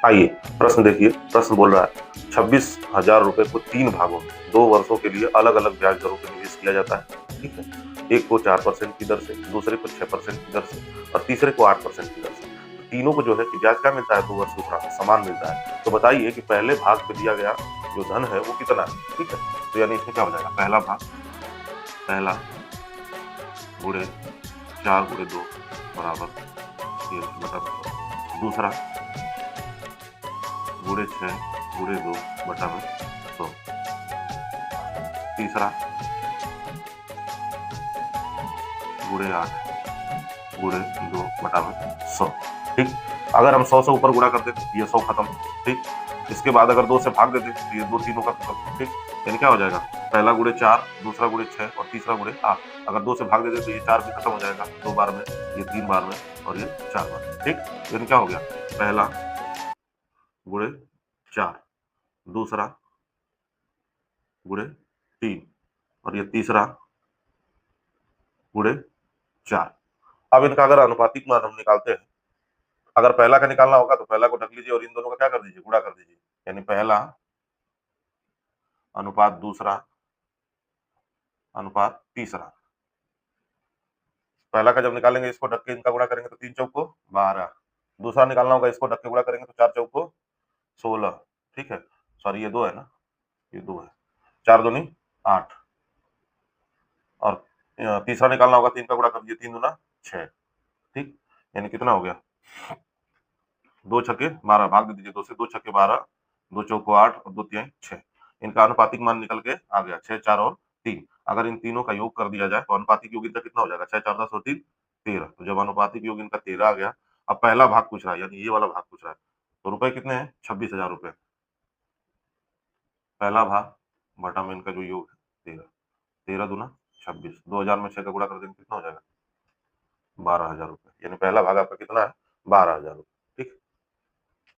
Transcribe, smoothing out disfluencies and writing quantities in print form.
आइए प्रश्न देखिए, प्रश्न बोल रहा है 26,000 रुपए को 3 भागों में 2 वर्षों के लिए अलग अलग ब्याज दरों पे निवेश किया जाता है। ठीक है, एक को 4% की दर से, दूसरे को 6% की दर से और तीसरे को 8% की दर से। तो तीनों को जो है कि ब्याज क्या मिलता है 2 वर्ष के उपरांत समान मिलता है। तो बताइए कि पहले भाग पे दिया गया जो धन है वो कितना है। ठीक है, तो यानी इसमें क्या हो जाएगा, पहला भाग पहला गुणे 4 गुणे 2 बराबर 13/100। दूसरा गुणे 6 गुणे 2 बटा में 100। तीसरा गुणे 8 गुणे 2 बटा में 100। ठीक, अगर हम 100 से ऊपर गुणा कर देते तो ये 100 खत्म। ठीक, इसके बाद अगर 2 से भाग देते तो ये 2 तीनों का खत्म। ठीक, यानी क्या हो जाएगा, पहला गुणे 4, दूसरा गुणे 6 और तीसरा गुणे 8। अगर 2 से भाग देते तो ये 4 भी खत्म हो जाएगा 2 बार में, ये 3 बार में और ये 4 बार। ठीक, यानी क्या हो गया, पहला गुणे 4, दूसरा गुणे 3 और ये तीसरा गुणे 4। अब इनका अगर अनुपातिक मान हम निकालते हैं, अगर पहला का निकालना होगा तो पहला को ढक लीजिए और इन दोनों का क्या कर दीजिए, गुणा कर दीजिए। यानी पहला अनुपात दूसरा अनुपात तीसरा। पहला का जब निकालेंगे इसको ढक के इनका गुणा करेंगे तो 3 चौको 12। दूसरा निकालना होगा इसको ढक के गुणा करेंगे तो 4 चौको 16। ठीक है, सॉरी ये 2 है ना, ये 2 है, 4 दूनी 8 और तीसरा निकालना होगा 3 का गुणा कर दीजिए, 3 दूना 6। ठीक, यानी कितना हो गया, 2 छक्के 12, भाग दे दीजिए 2 से, 2 छक्के 12, 2 चौको 8 और 2 तिहाई 6। इनका अनुपातिक मान निकल के आ गया 6, 4 और 3। अगर इन तीनों का योग कर दिया जाए तो अनुपातिक योग इनका कितना हो जाएगा, 6, 4, 10 और 3 13। तो जब अनुपातिक योग इनका 13 आ गया, अब पहला भाग पूछ रहा है यानी ये वाला भाग पूछ रहा है, तो रुपए कितने हैं, 26,000 रुपए। पहला भाग बटा में इनका जो योग है 13, 13 दूना 26, 2000 में 6 का गुणा कर देंगे कितना हो जाएगा, 12,000 रुपए। यानी पहला भाग आपका कितना है, 12,000 रुपए।